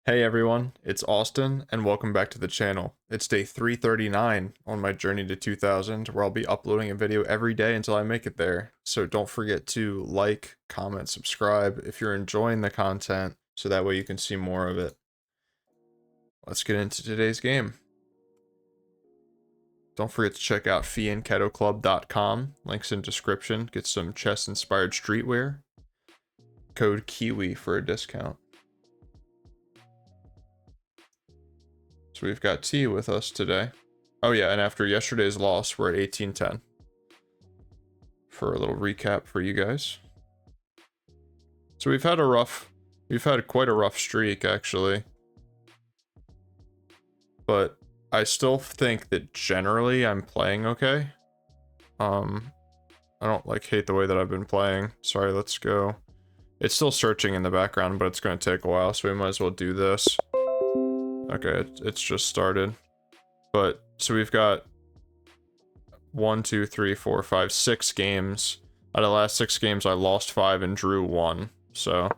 Hey everyone, it's Austin, and welcome back to the channel. It's day 339 on my journey to 2000, where I'll be uploading a video every day until I make it there. So don't forget to like, comment, subscribe if you're enjoying the content, so that way you can see more of it. Let's get into today's game. Don't forget to check out fiendketoclub.com, links in description, get some chess-inspired streetwear. Code KIWI for a discount. So we've got T with us today. Oh yeah, and after yesterday's loss, we're at 1810. For a little recap for you guys. So we've had quite a rough streak actually. But I still think that generally I'm playing okay. I don't hate the way that I've been playing. Sorry, let's go. It's still searching in the background, but it's going to take a while, so we might as well do this. Okay, it's just started. But, so we've got 1, 2, 3, 4, 5, 6 games. Out of the last 6 games, I lost 5 and drew 1. So,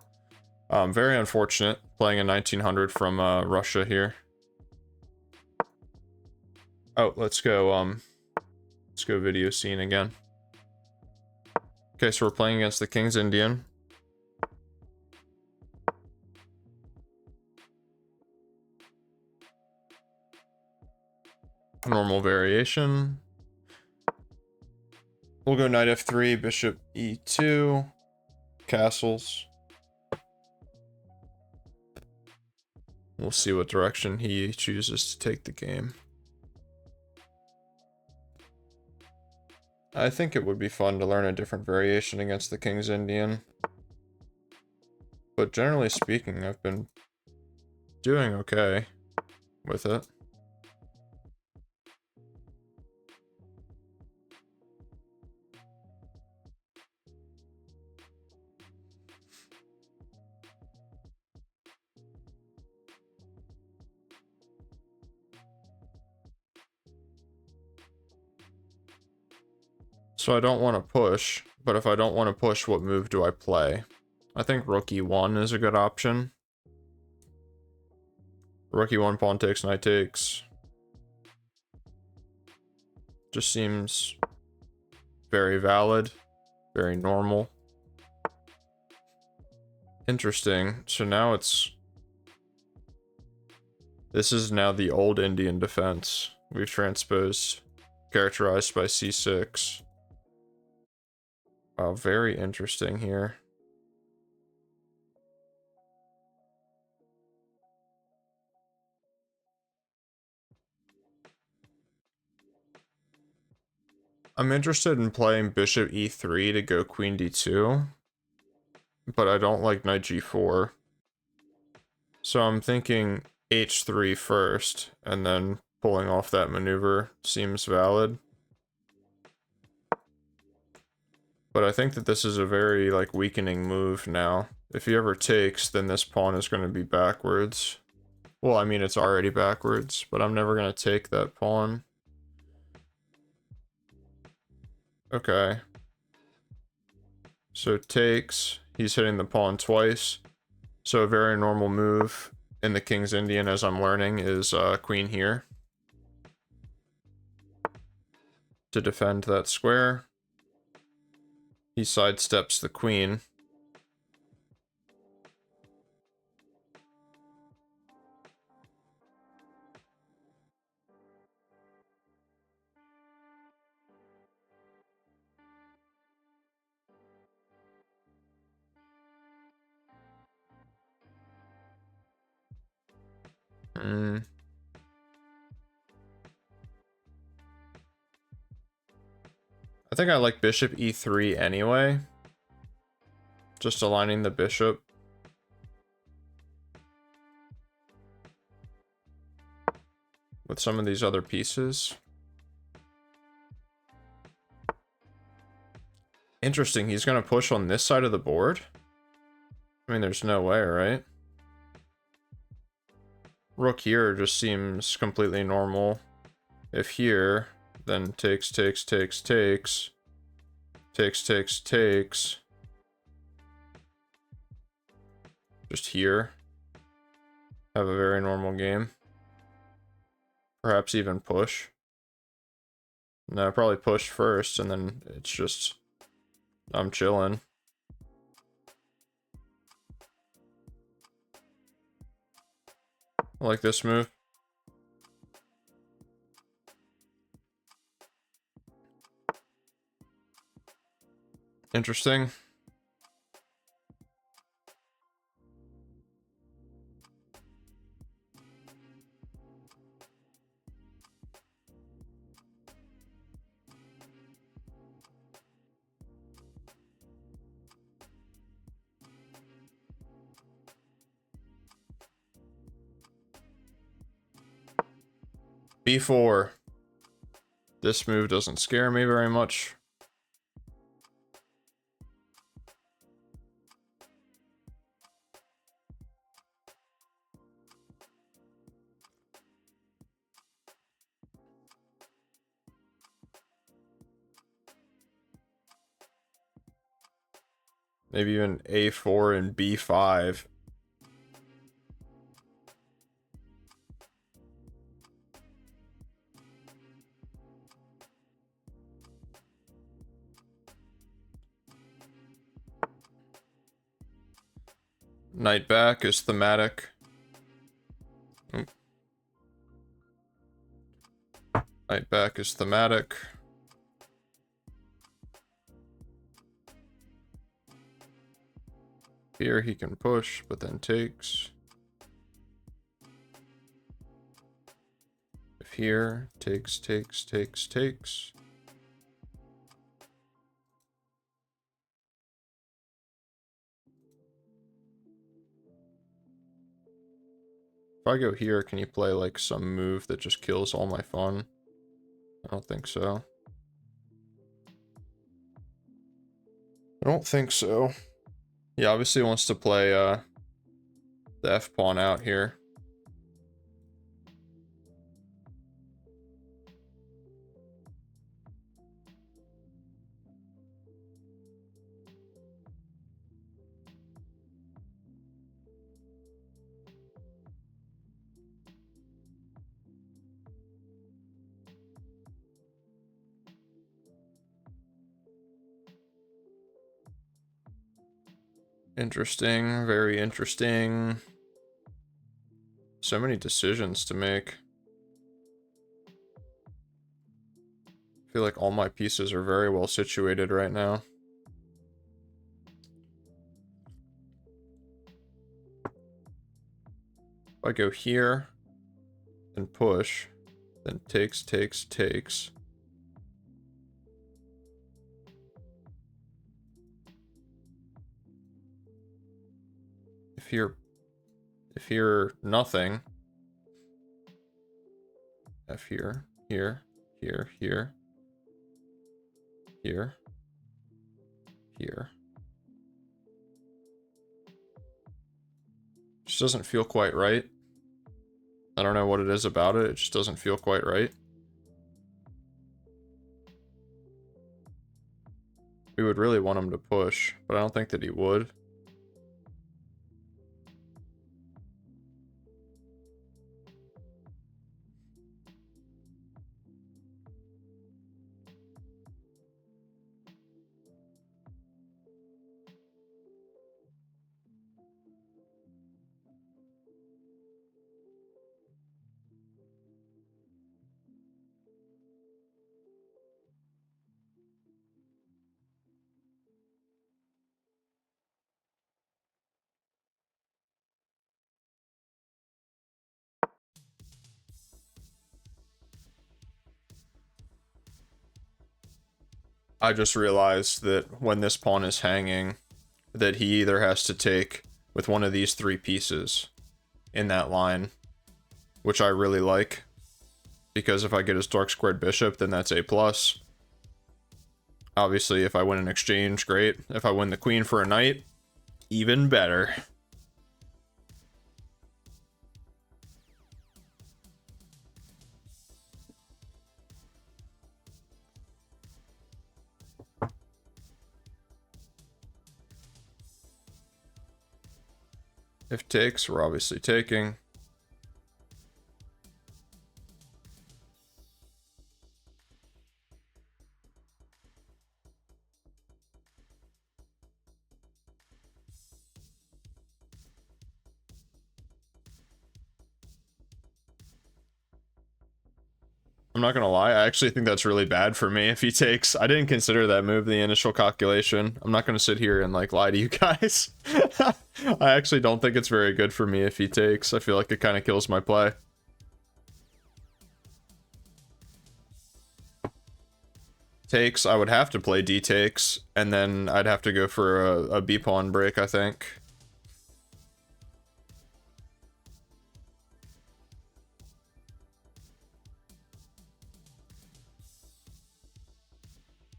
very unfortunate playing a 1900 from Russia here. Oh, let's go video scene again. Okay, so we're playing against the King's Indian. Normal variation. We'll go knight f3, bishop e2, castles. We'll see what direction he chooses to take the game. I think it would be fun to learn a different variation against the King's Indian. But generally speaking, I've been doing okay with it. So I don't want to push, but if I don't want to push, what move do I play? I think rook e1 is a good option. Rook e1, pawn takes, knight takes. Just seems very valid, very normal. Interesting. So now this is now the old Indian defense. We've transposed, characterized by c6. Oh, very interesting here. I'm interested in playing bishop e3 to go queen d2, but I don't like knight g4. So I'm thinking h3 first, and then pulling off that maneuver seems valid. But I think that this is a very, weakening move now. If he ever takes, then this pawn is going to be backwards. Well, I mean, it's already backwards, but I'm never going to take that pawn. Okay. So takes, he's hitting the pawn twice. So a very normal move in the King's Indian, as I'm learning, is queen here. To defend that square. He sidesteps the queen. I think I like bishop e3 anyway. Just aligning the bishop. With some of these other pieces. Interesting, he's going to push on this side of the board? I mean, there's no way, right? Rook here just seems completely normal. If here, then takes, takes, takes, takes. Takes, takes, takes. Just here. have a very normal game. Perhaps even push. No, probably push first, and then it's just... I'm chilling. I like this move. Interesting. B4. This move doesn't scare me very much. Maybe even A4 and B5. Knight back is thematic. Knight back is thematic. Here he can push, but then takes. If here, takes. If I go here, can you play like some move that just kills all my fun? I don't think so. I don't think so. He obviously wants to play the F-pawn out here. Interesting, very interesting. So many decisions to make. I feel like all my pieces are very well situated right now. If I go here and push, then takes. If here nothing. F here. Just doesn't feel quite right. I don't know what it is about it. It just doesn't feel quite right. We would really want him to push, but I don't think that he would. I just realized that when this pawn is hanging, that he either has to take with one of these three pieces in that line, which I really like, because if I get his dark squared bishop, then that's A+. Obviously, if I win an exchange, great. If I win the queen for a knight, even better. If takes, we're obviously taking. I'm not gonna lie, I actually think that's really bad for me if he takes. I didn't consider that move in the initial calculation. I'm not gonna sit here and like lie to you guys. I actually don't think it's very good for me if he takes. I feel like it kind of kills my play. Takes, I would have to play D takes, and then I'd have to go for a B pawn break, I think.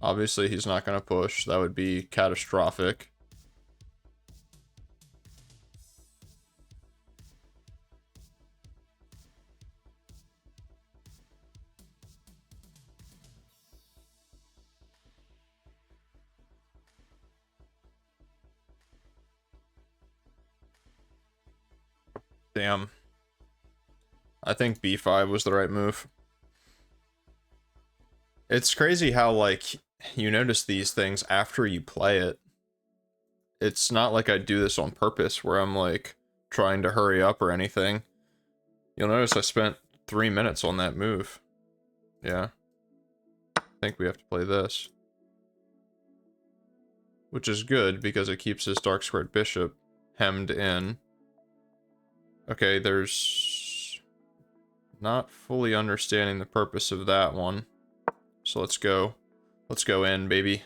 Obviously, he's not going to push. That would be catastrophic. Damn. I think B5 was the right move. It's crazy how, like, you notice these things after you play it. It's not like I do this on purpose, where I'm, like, trying to hurry up or anything. You'll notice I spent 3 minutes on that move. Yeah. I think we have to play this. Which is good, because it keeps his dark squared bishop hemmed in. Okay, there's... not fully understanding the purpose of that one. So let's go. Let's go in, baby.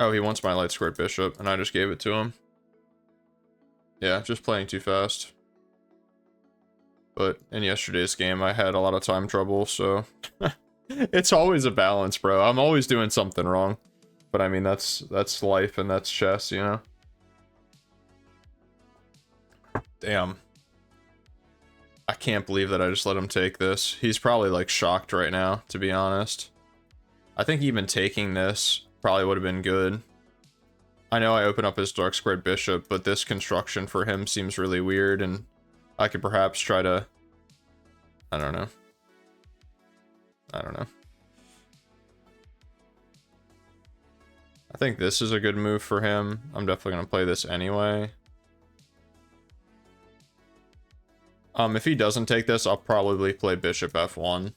Oh, he wants my light squared bishop, and I just gave it to him. Yeah, just playing too fast. But in yesterday's game, I had a lot of time trouble, so... It's always a balance, bro. I'm always doing something wrong. But I mean, that's life and that's chess, you know? Damn. I can't believe that I just let him take this. He's probably, like, shocked right now, to be honest. I think even taking this probably would have been good. I know I open up his dark squared bishop, but this construction for him seems really weird, and I could perhaps try to... I don't know. I don't know. I think this is a good move for him. I'm definitely going to play this anyway. If he doesn't take this, I'll probably play bishop f1.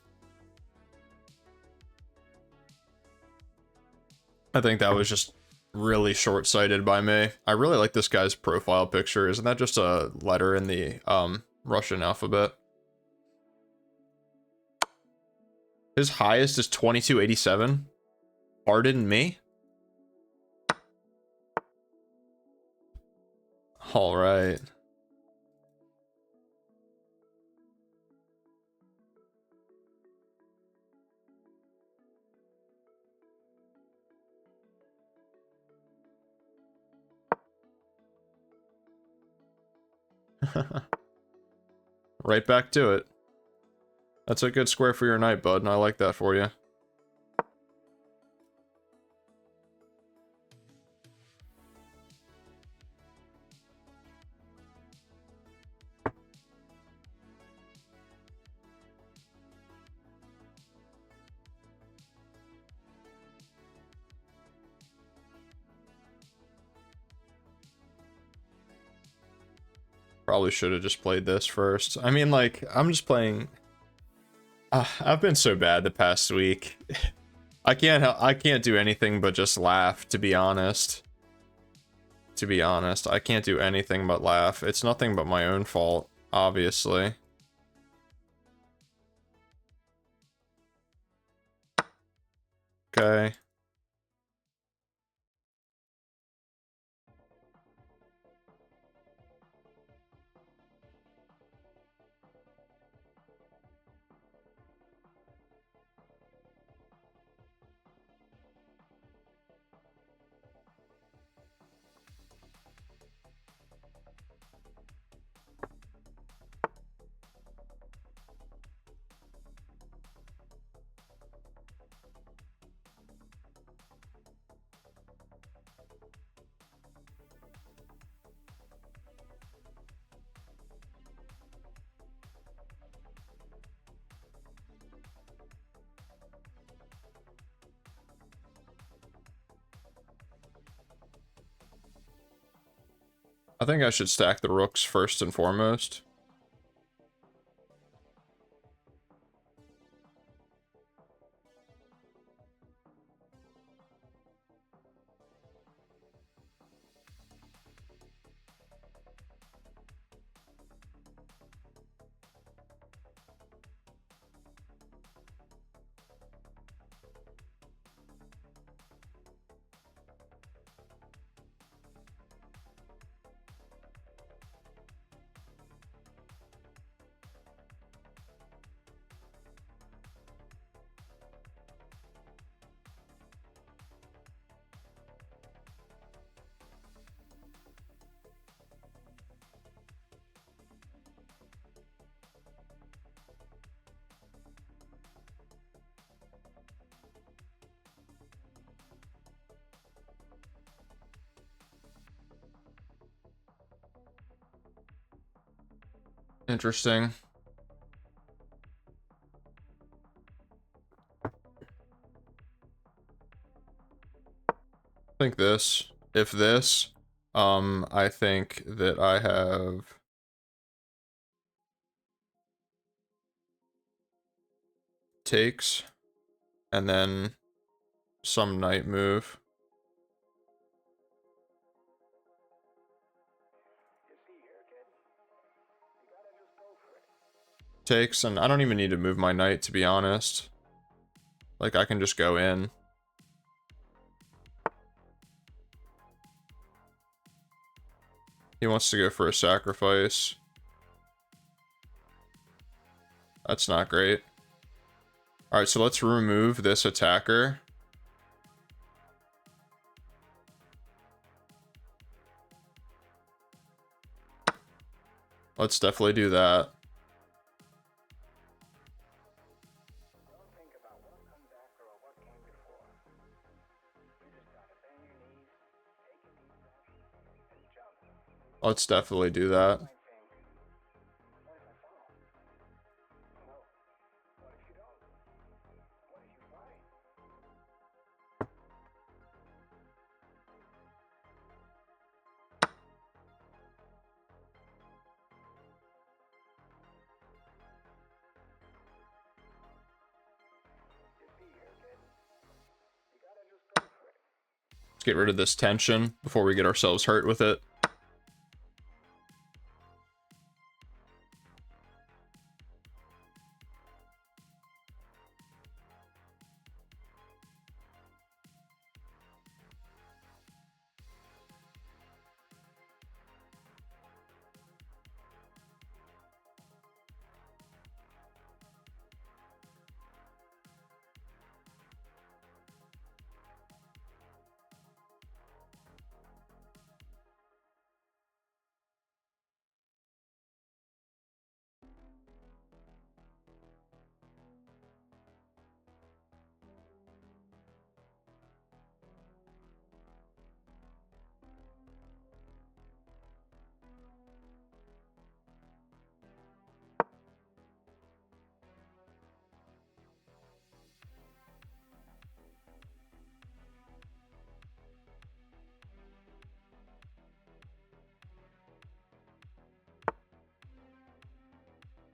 I think that was just really short-sighted by me. I really like this guy's profile picture. Isn't that just a letter in the Russian alphabet? His highest is 2287. Pardon me? All right. Right back to it. That's a good square for your knight, bud, and I like that for you. Probably should have just played this first. I mean, like, I'm just playing... I've been so bad the past week. I can't do anything but just laugh, to be honest. To be honest, I can't do anything but laugh. It's nothing but my own fault, obviously. Okay. I think I should stack the rooks first and foremost. Interesting. I think this. If this, I think that I have takes and then some knight move. Takes, and I don't even need to move my knight, to be honest. Like, I can just go in. He wants to go for a sacrifice. That's not great. Alright, so let's remove this attacker. Let's definitely do that. Let's definitely do that. Let's get rid of this tension before we get ourselves hurt with it.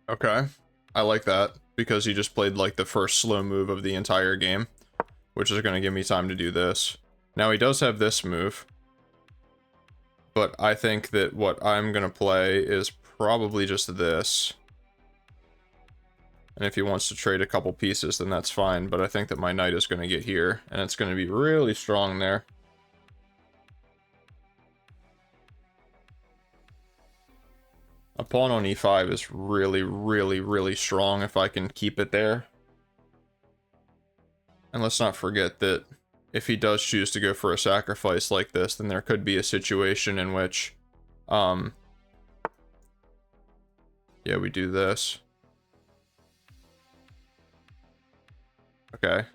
Okay. I like that, because he just played like the first slow move of the entire game, which is going to give me time to do this. Now he does have this move, but I think that what I'm going to play is probably just this. And if he wants to trade a couple pieces, then that's fine, but I think that my knight is going to get here, and it's going to be really strong there. A pawn on e5 is really, really, really strong if I can keep it there. And let's not forget that if he does choose to go for a sacrifice like this, then there could be a situation in which, yeah, we do this. Okay.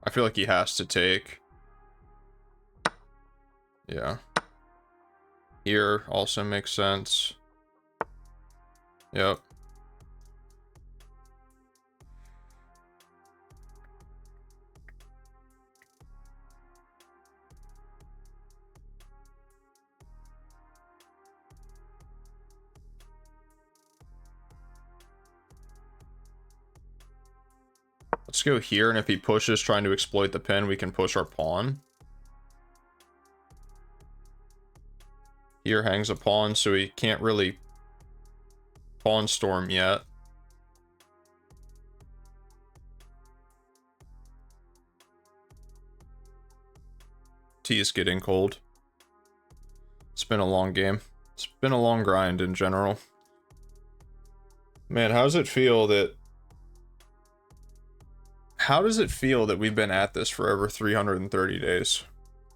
I feel like he has to take. Yeah. Here also makes sense. Yep. Let's go here, and if he pushes trying to exploit the pin, we can push our pawn. Here hangs a pawn, so he can't really pawn storm yet. Tea is getting cold. It's been a long game. It's been a long grind in general. Man, how does it feel that... How does it feel that we've been at this for over 330 days?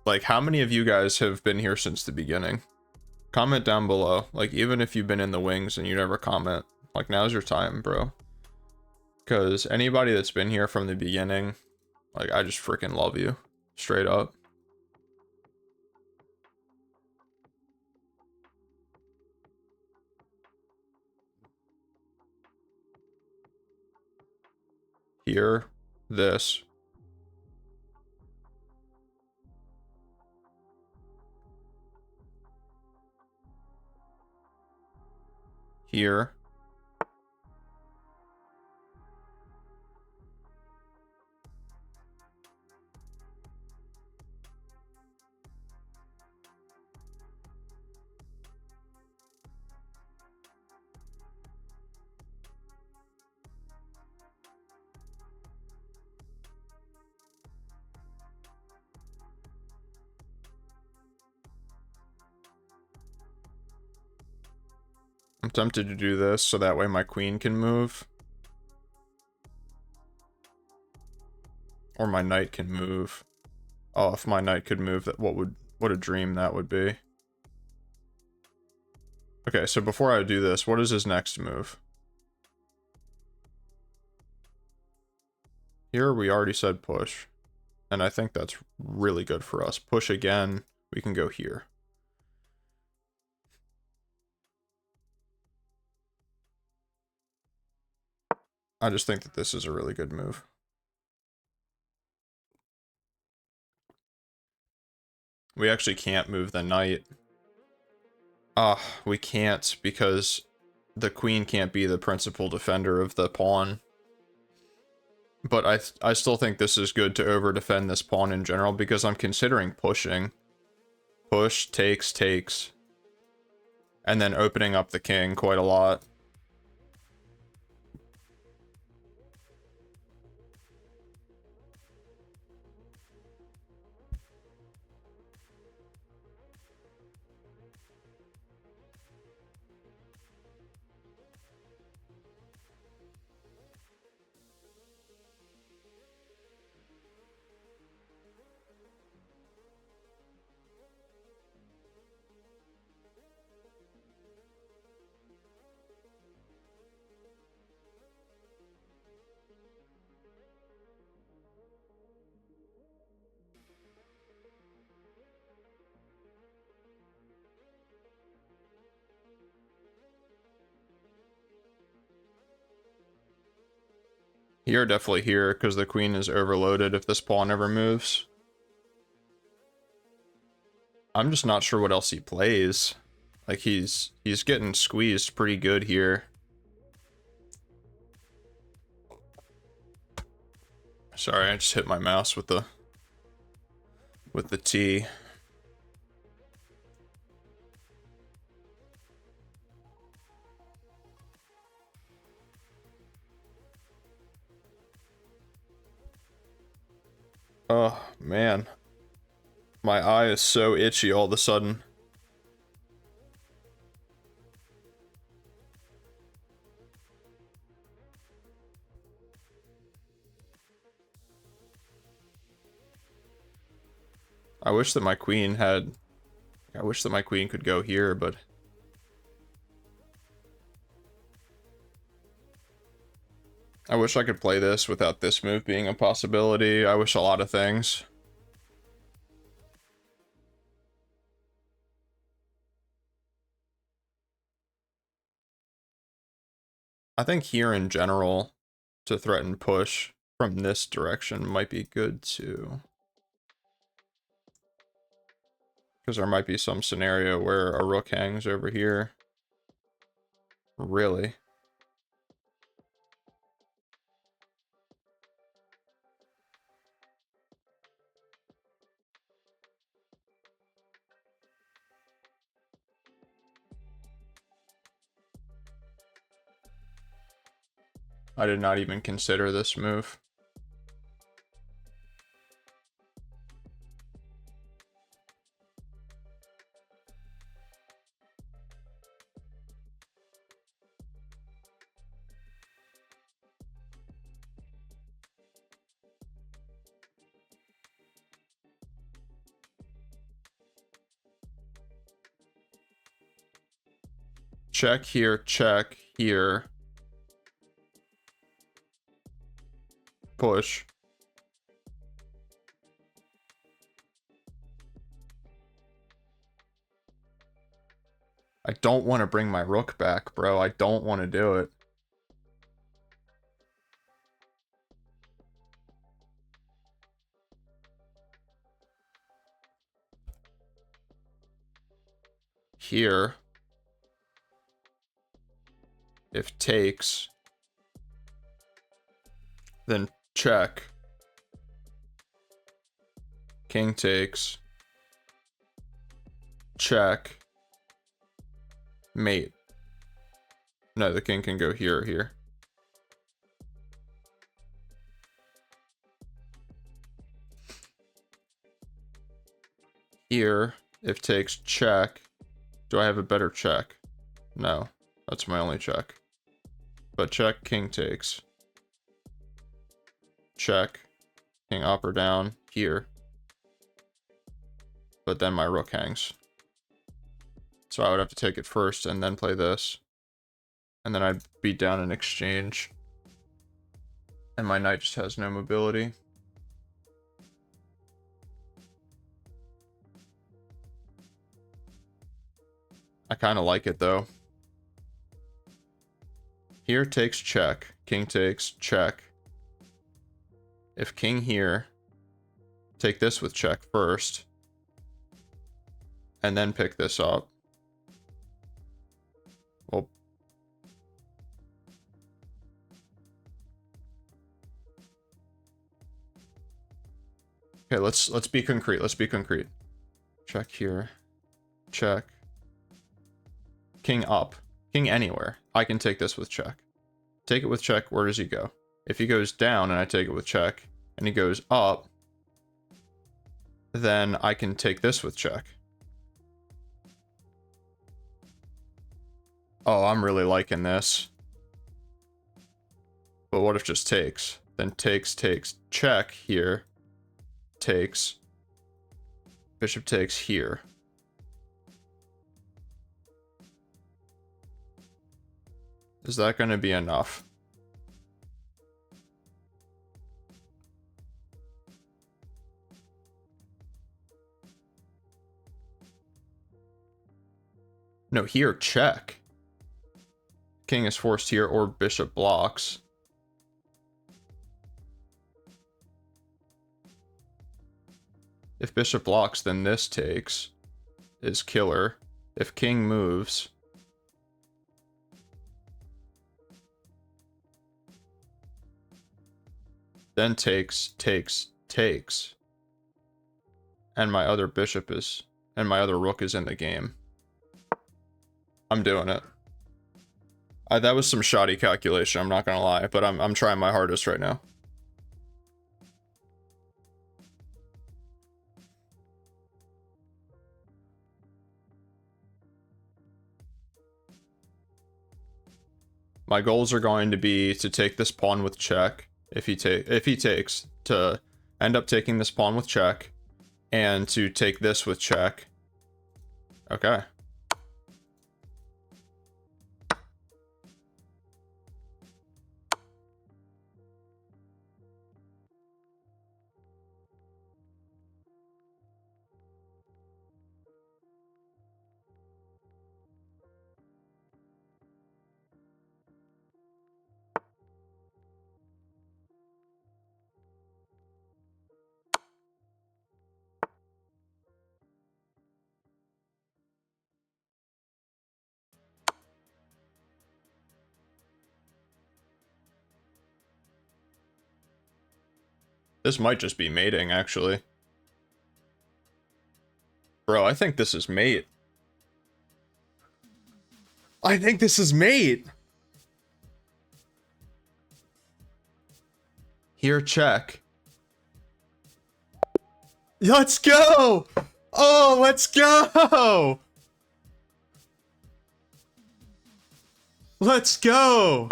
Like, how many of you guys have been here since the beginning? Comment down below. Like, even if you've been in the wings and you never comment, like, now's your time, bro. Because anybody that's been here from the beginning, like, I just freaking love you. Straight up. Here, this. Here. I'm tempted to do this so that way my queen can move. Or my knight can move. Oh, if my knight could move, that what a dream that would be. Okay, so before I do this, what is his next move? Here we already said push. And I think that's really good for us. Push again, we can go here. I just think that this is a really good move. We actually can't move the knight. We can't because the queen can't be the principal defender of the pawn. But I still think this is good to over-defend this pawn in general because I'm considering pushing. Push, takes, takes. And then opening up the king quite a lot. Here, definitely here, because the queen is overloaded if this pawn ever moves. I'm just not sure what else he plays. Like, he's getting squeezed pretty good here. Sorry, I just hit my mouse with the T. Oh, man. My eye is so itchy all of a sudden. I wish that my queen had... I wish that my queen could go here, but... I wish I could play this without this move being a possibility. I wish a lot of things. I think here in general, to threaten push from this direction might be good too. Because there might be some scenario where a rook hangs over here. Really? I did not even consider this move. Check here, check here. Push. I don't want to bring my rook back, bro. I don't want to do it. Here. If takes, then check. King takes. Check. Mate. No, the king can go here or here. Here, if takes, check. Do I have a better check? No, that's my only check. But check, king takes. Check. King up or down, here. But then my rook hangs. So I would have to take it first and then play this. And then I'd beat down in exchange. And my knight just has no mobility. I kind of like it though. Here takes check. King takes check. If king here, take this with check first. And then pick this up. Well, okay, let's be concrete. Let's be concrete. Check here. Check. King up. King anywhere. I can take this with check. Take it with check. Where does he go? If he goes down and I take it with check, and he goes up, then I can take this with check. Oh, I'm really liking this. But what if just takes? Then takes, check here. Takes. Bishop takes here. Is that going to be enough? No, here, check. King is forced here, or bishop blocks. If bishop blocks, then this takes is killer. If king moves, then takes. And my other bishop is, and my other rook is in the game. I'm doing it. That was some shoddy calculation, I'm not gonna lie, but I'm trying my hardest right now. My goals are going to be to take this pawn with check, if he takes, to end up taking this pawn with check, and to take this with check. Okay. This might just be mating, actually. Bro, I think this is mate. I think this is mate. Here, check. Let's go! Oh, let's go! Let's go!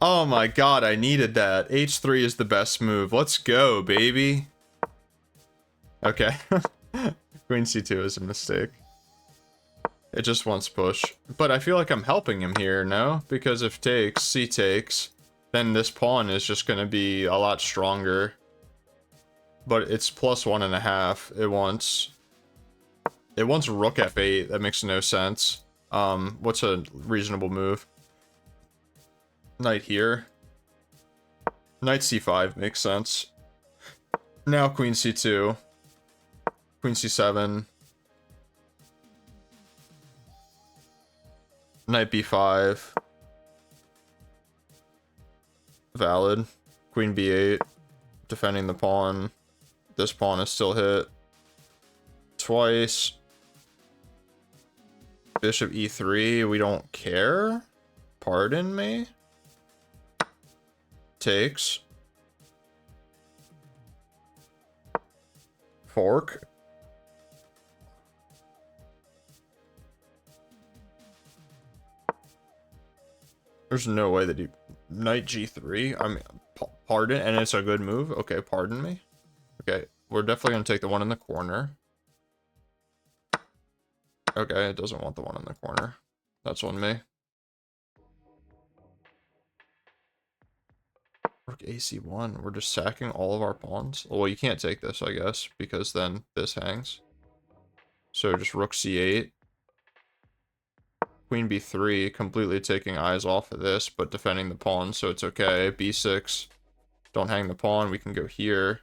Oh my god, I needed that. H3 is the best move. Let's go, baby. Okay. Queen C2 is a mistake. It just wants push. But I feel like I'm helping him here, no? Because if takes, C takes, then this pawn is just going to be a lot stronger. But it's plus 1.5. It wants rook F8. That makes no sense. What's a reasonable move? Knight here. Knight C5 makes sense. Now Queen C2. Queen C7. Knight B5. Valid. Queen B8. Defending the pawn. This pawn is still hit. Twice. Bishop E3. We don't care. Pardon me? Takes. Fork. There's no way that he... Knight G3? I mean, pardon? And it's a good move? Okay, pardon me? Okay, we're definitely going to take the one in the corner. Okay, it doesn't want the one in the corner. That's on me. Rook AC1. We're just sacking all of our pawns. Well, you can't take this, I guess, because then this hangs. So just Rook C8. Queen B3, completely taking eyes off of this, but defending the pawn, so it's okay. B6. Don't hang the pawn. We can go here.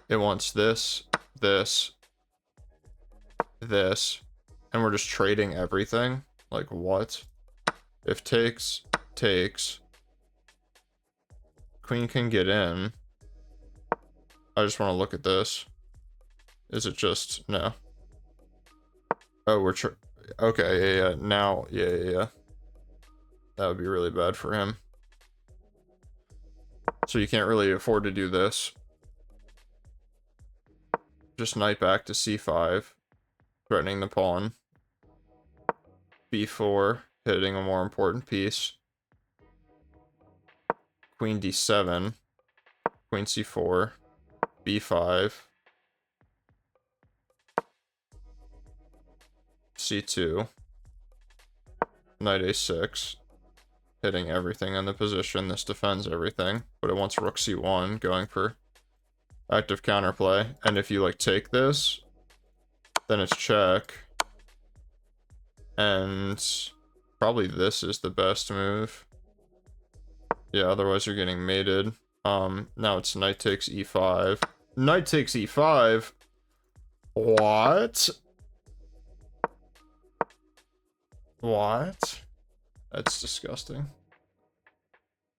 It wants this, this, this. And we're just trading everything. Like, what? If takes, takes. Queen can get in. I just want to look at this. Is it just... No. Oh, we're... Okay, yeah. Now, yeah. That would be really bad for him. So you can't really afford to do this. Just knight back to C5. Threatening the pawn. B4. Hitting a more important piece. Queen D7. Queen C4. B5. C2. Knight A6. Hitting everything in the position. This defends everything. But it wants Rook C1 going for active counterplay. And if you like take this, then it's check. And probably this is the best move. Yeah, otherwise you're getting mated. Now it's knight takes E5. Knight takes E5? What? What? That's disgusting.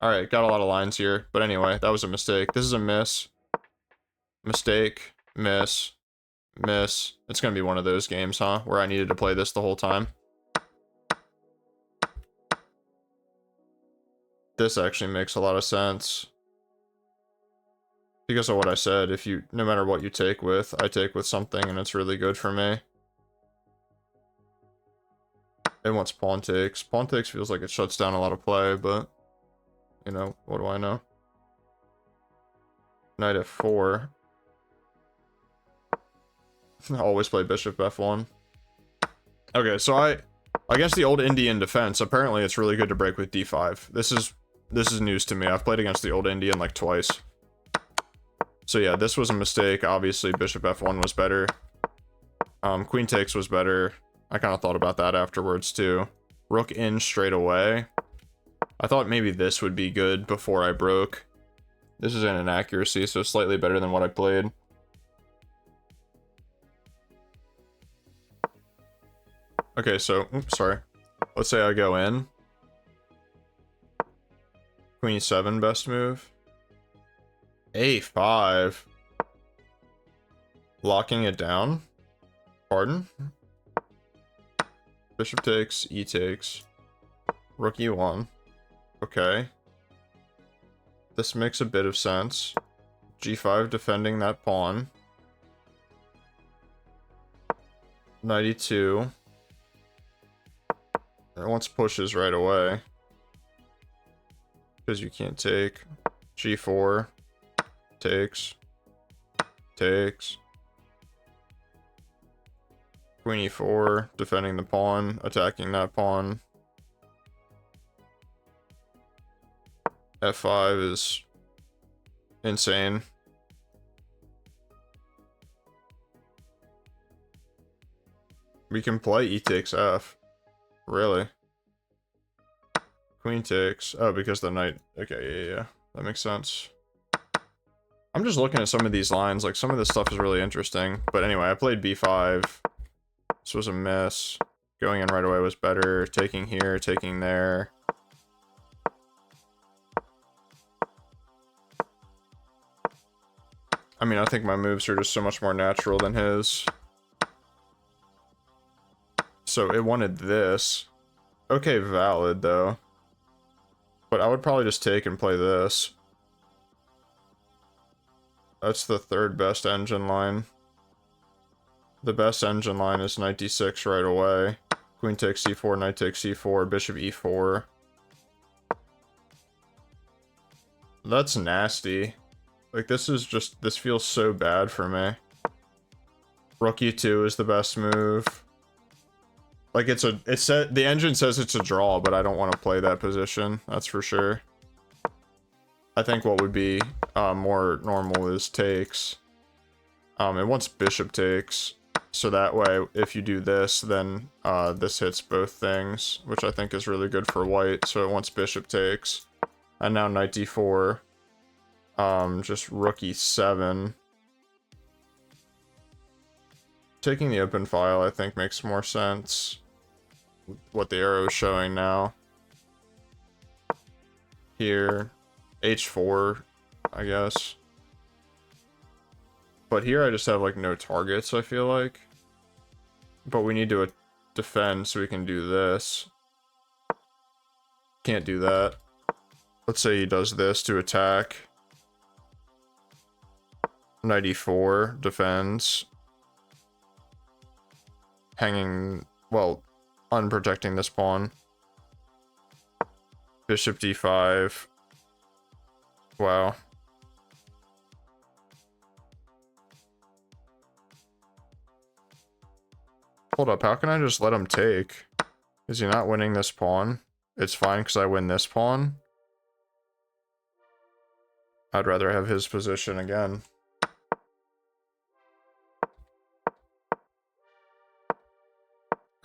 Alright, got a lot of lines here. But anyway, that was a mistake. This is a miss. Mistake. Miss. Miss. It's gonna be one of those games, huh? Where I needed to play this the whole time. This actually makes a lot of sense. Because of what I said, if you, no matter what you take with, I take with something and it's really good for me. It wants pawn takes. Pawn takes feels like it shuts down a lot of play, but, you know, what do I know? Knight F4. I always play bishop F1. Okay, so against the old Indian defense, apparently it's really good to break with D5. This is news to me. I've played against the old Indian like twice. So yeah, this was a mistake. Obviously, bishop F1 was better. Queen takes was better. I kind of thought about that afterwards too. Rook in straight away. I thought maybe this would be good before I broke. This is an inaccuracy, so slightly better than what I played. Okay, so, oops, sorry. Let's say I go in. Queen 7 best move. A5. Locking it down. Pardon? Bishop takes, E takes. Rook e1. Okay. This makes a bit of sense. G5 defending that pawn. Knight e2. It wants pushes right away. Because you can't take. G4. Takes. Takes. Queen e4. Defending the pawn. Attacking that pawn. F5 is insane. We can play e takes f. Really? Queen takes. Oh, because the knight. Okay, yeah. That makes sense. I'm just looking at some of these lines. Like, some of this stuff is really interesting. But anyway, I played b5. This was a miss. Going in right away was better. Taking here, taking there. I mean, I think my moves are just so much more natural than his. So it wanted this. Okay, valid, though. But I would probably just take and play this. That's the third best engine line. The best engine line is knight d6 right away. Queen takes c4, knight takes c4, bishop e4. That's nasty. Like, this is just, this feels so bad for me. Rook e2 is the best move. Like, the engine says it's a draw, but I don't want to play that position, that's for sure. I think what would be more normal is takes. It wants bishop takes, so that way, if you do this, then this hits both things, which I think is really good for white, so it wants bishop takes. And now knight d4. Just rook e7. Taking the open file, I think, makes more sense. What the arrow is showing now. Here, h4, I guess. But here I just have, like, no targets, I feel like. But we need to defend so we can do this. Can't do that. Let's say he does this to attack. Knight e4, defends. Hanging, well, unprotecting this pawn. Bishop d5. Wow. Hold up, how can I just let him take? Is he not winning this pawn? It's fine because I win this pawn. I'd rather have his position again.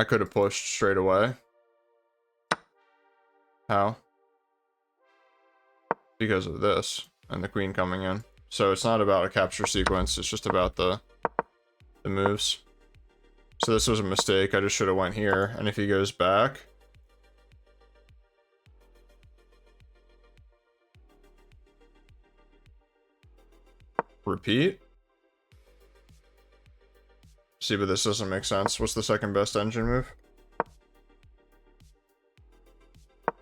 I could have pushed straight away. How? Because of this and the queen coming in. So it's not about a capture sequence, it's just about the moves. So this was a mistake, I just should have went here. And if he goes back... Repeat? See, but this doesn't make sense. What's the second best engine move?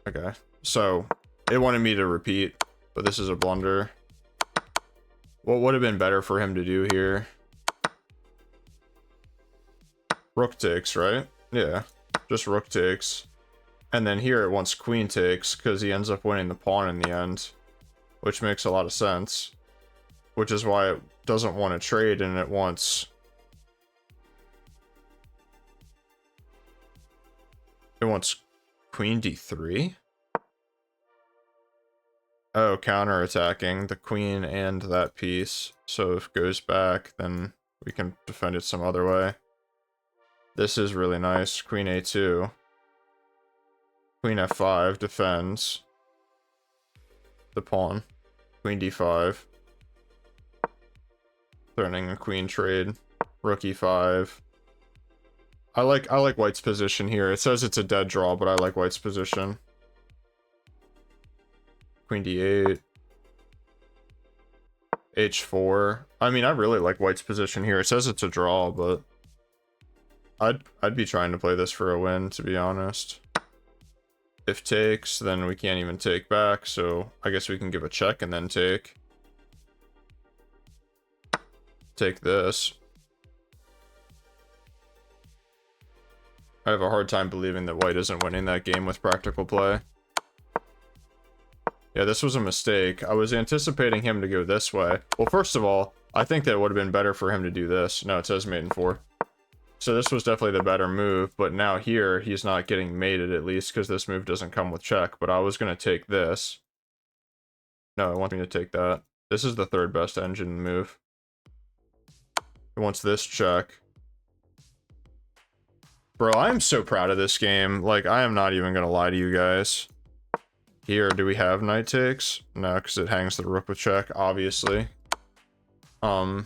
Okay, so it wanted me to repeat, but this is a blunder. What would have been better for him to do here? Rook takes, right? Yeah, just rook takes. And then here it wants queen takes, because he ends up winning the pawn in the end. Which makes a lot of sense. Which is why it doesn't want to trade, and it wants... It wants queen d3? Oh, counter-attacking the queen and that piece. So if it goes back, then we can defend it some other way. This is really nice. Queen a2. Queen f5 defends the pawn. Queen d5. Threatening a queen trade. Rook e5. I like white's position here. It says it's a dead draw, but I like white's position. Queen d8. h4. I mean, I really like white's position here. It says it's a draw, but I'd be trying to play this for a win, to be honest. If takes, then we can't even take back, so I guess we can give a check and then take. Take this. I have a hard time believing that white isn't winning that game with practical play. Yeah, this was a mistake. I was anticipating him to go this way. Well, first of all, I think that it would have been better for him to do this. No, it says mate in 4. So this was definitely the better move, but now here, he's not getting mated at least, because this move doesn't come with check, but I was going to take this. No, it wants me to take that. This is the third best engine move. It wants this check. Bro, I'm so proud of this game. Like, I am not even going to lie to you guys. Here, do we have knight takes? No, because it hangs the rook with check, obviously. Bro,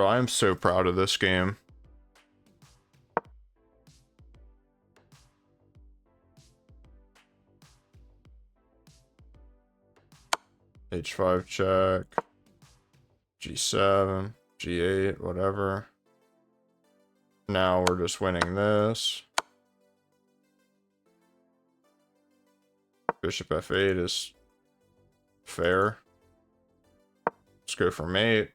I am so proud of this game. H5 check. G7, G8, whatever. Now we're just winning this. Bishop F8 is fair. Let's go for mate.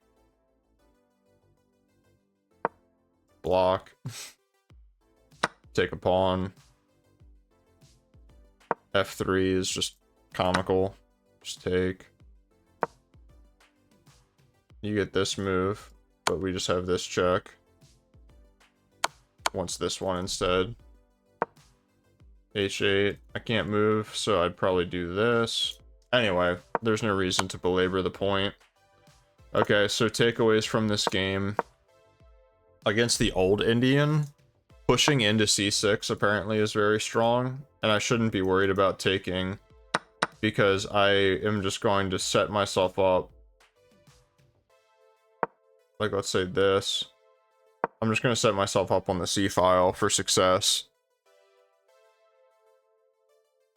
Block. Take a pawn. F3 is just comical. Just take. You get this move, but we just have this check. Wants this one instead. H8. I can't move, so I'd probably do this. Anyway, there's no reason to belabor the point. Okay, so takeaways from this game. Against the old Indian, pushing into c6 apparently is very strong, and I shouldn't be worried about taking, because I am just going to set myself up. Like, let's say this. I'm just going to set myself up on the C file for success.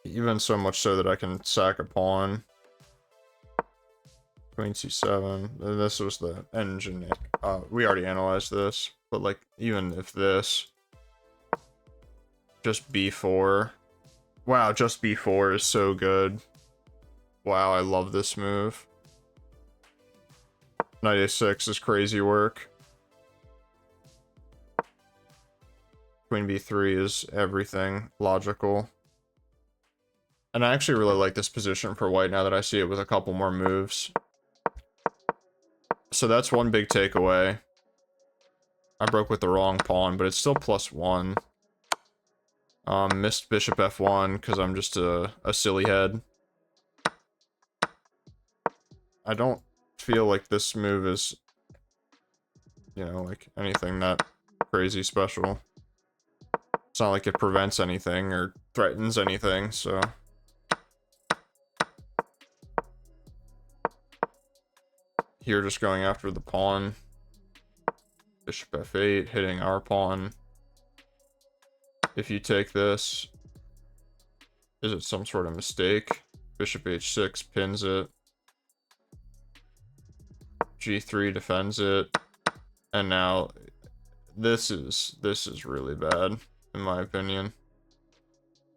Even so much so that I can sack a pawn. Queen C7. This was the engine. We already analyzed this. But, like, even if this. Just B4. Wow, just B4 is so good. Wow, I love this move. Knight A6 is crazy work. Queen B3 is everything logical. And I actually really like this position for white now that I see it with a couple more moves. So that's one big takeaway. I broke with the wrong pawn, but it's still +1. Missed bishop F1 because I'm just a silly head. I don't feel like this move is, you know, like anything that crazy special. It's not like it prevents anything or threatens anything, so. Here just going after the pawn. Bishop F8, hitting our pawn. If you take this, is it some sort of mistake? Bishop H6 pins it. G3 defends it. And now this is really bad, in my opinion.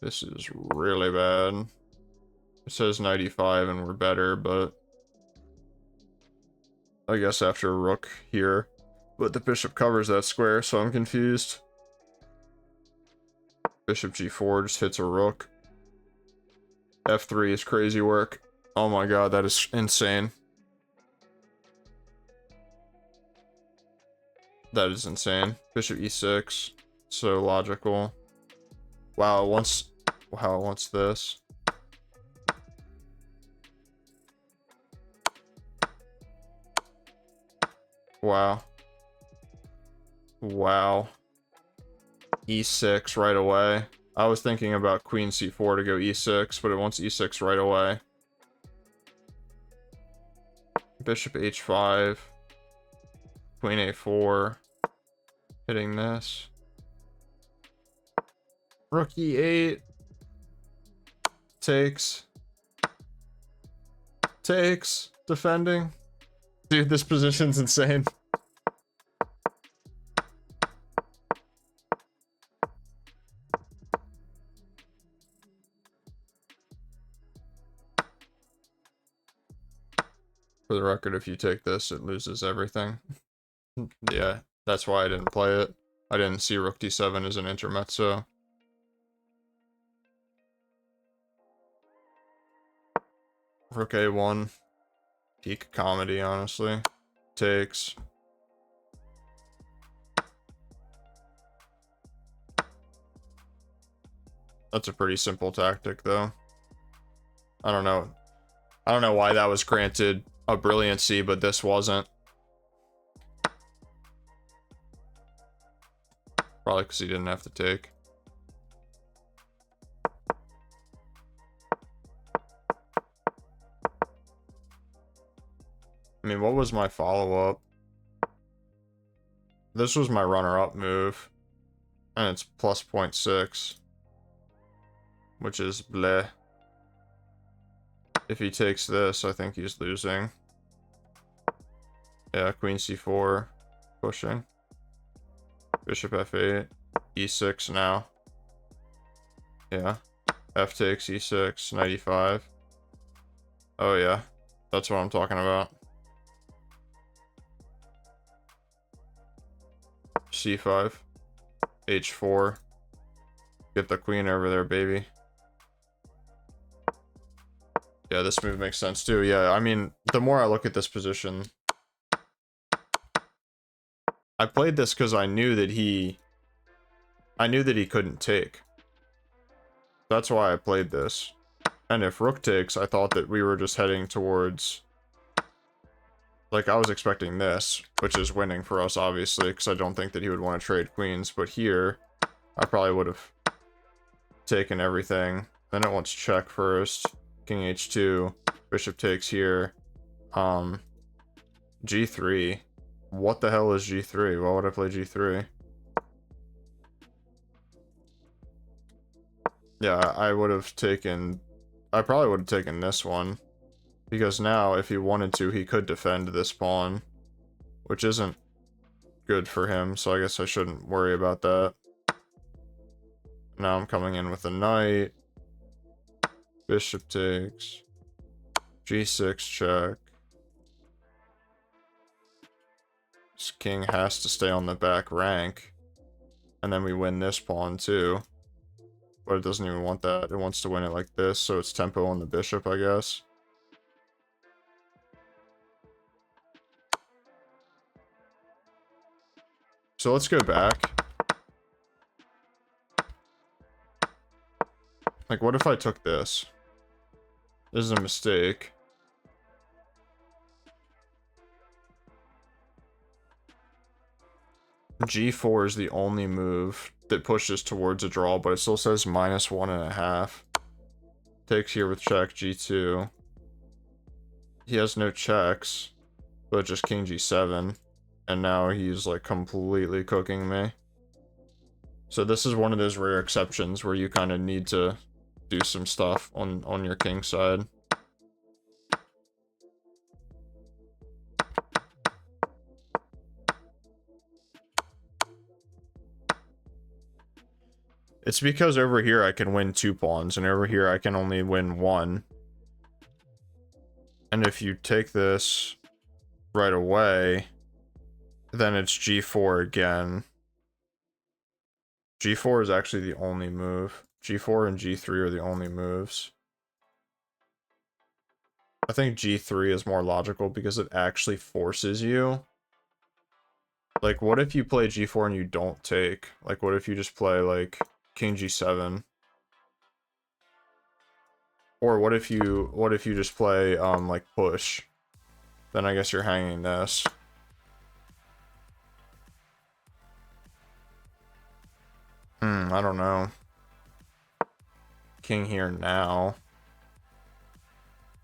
This is really bad. It says 95 and we're better, but I guess after a rook here. But the bishop covers that square, so I'm confused. Bishop G4 just hits a rook. F3 is crazy work. Oh my god, that is insane. That is insane. Bishop E6. So logical. Wow, it wants this. Wow. Wow. E6 right away. I was thinking about Queen C4 to go E6, but it wants E6 right away. Bishop H5. Queen A4. Hitting this. Rook E8. Takes. Takes. Defending. Dude, this position's insane. For the record, if you take this, it loses everything. Yeah, that's why I didn't play it. I didn't see rook d7 as an intermezzo. Rook a1. Peak comedy, honestly. Takes. That's a pretty simple tactic, though. I don't know. I don't know why that was granted a brilliancy, but this wasn't. Probably because he didn't have to take. I mean, what was my follow-up? This was my runner-up move. And it's plus 0.6. Which is bleh. If he takes this, I think he's losing. Yeah, queen c4. Pushing. Bishop f8. e6 now. Yeah. F takes e6. Knight e5. Oh yeah. That's what I'm talking about. c5. h4. Get the queen over there, baby. Yeah, this move makes sense too. Yeah, I mean, the more I look at this position, I played this because I knew that he couldn't take. That's why I played this. And if rook takes, I thought that we were just heading towards, like, I was expecting this, which is winning for us, obviously, because I don't think that he would want to trade queens. But here, I probably would have taken everything. Then it wants check first. King h2. Bishop takes here. G3. What the hell is G3? Why would I play G3? Yeah, I would have taken... I probably would have taken this one. Because now, if he wanted to, he could defend this pawn. Which isn't good for him, so I guess I shouldn't worry about that. Now I'm coming in with a knight. Bishop takes. G6 check. This king has to stay on the back rank. And then we win this pawn too. But it doesn't even want that. It wants to win it like this, so it's tempo on the bishop, I guess. So let's go back. Like, what if I took this? This is a mistake. G4 is the only move that pushes towards a draw, but it still says -1.5. Takes here with check, G2. He has no checks, but just king G7. And now he's like completely cooking me. So this is one of those rare exceptions where you kind of need to do some stuff on your king side. It's because over here I can win 2 pawns, and over here I can only win 1. And if you take this right away, then it's G4 again. G4 is actually the only move. G4 and G3 are the only moves. I think G3 is more logical because it actually forces you. Like, what if you play G4 and you don't take? Like, what if you just play, like, King G7? Or what if you just play, like, push? Then I guess you're hanging this. I don't know. King here now.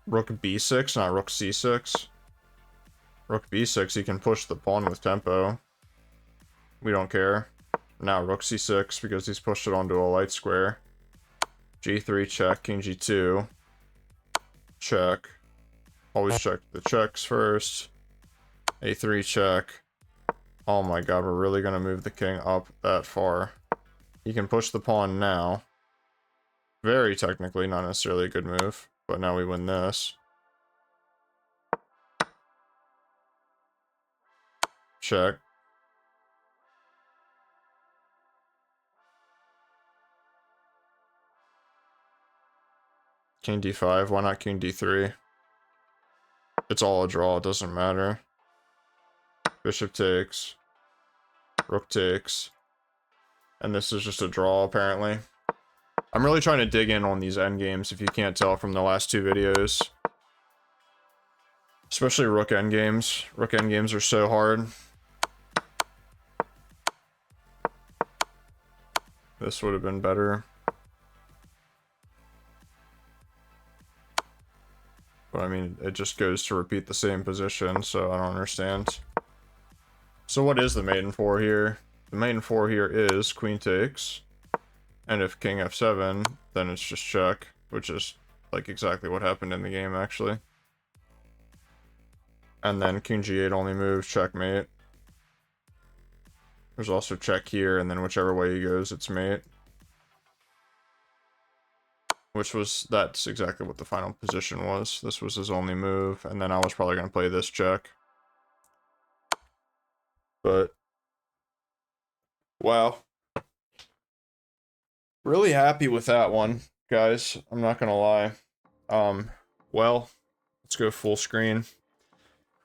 Rook B6, not Rook C6. Rook B6, he can push the pawn with tempo. We don't care. Now Rook C6, because he's pushed it onto a light square. G3 check, King G2. Check. Always check the checks first. A3 check. Oh my god, we're really gonna move the king up that far. He can push the pawn now. Very technically, not necessarily a good move. But now we win this. check. King d5, why not king d3? It's all a draw, it doesn't matter. Bishop takes. Rook takes. And this is just a draw, apparently. I'm really trying to dig in on these endgames, if you can't tell from the last two videos. Especially rook endgames. Rook endgames are so hard. This would have been better. But I mean, it just goes to repeat the same position, so I don't understand. So what is the maiden four here? The maiden four here is queen takes. And if king f7, then it's just check, which is like exactly what happened in the game, actually. And then king g8 only moves, checkmate. There's also check here, and then whichever way he goes, it's mate. That's exactly what the final position was. This was his only move, and then I was probably going to play this check. But, wow. Really happy with that one, guys. I'm not going to lie. Well, let's go full screen.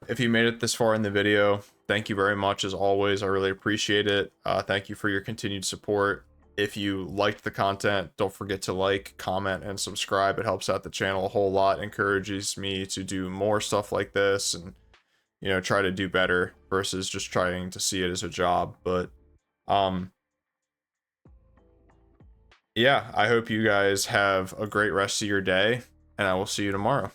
If you made it this far in the video, thank you very much as always. I really appreciate it. Thank you for your continued support. If you liked the content, don't forget to like, comment, and subscribe. It helps out the channel a whole lot, encourages me to do more stuff like this and, you know, try to do better versus just trying to see it as a job. But, yeah, I hope you guys have a great rest of your day, and I will see you tomorrow.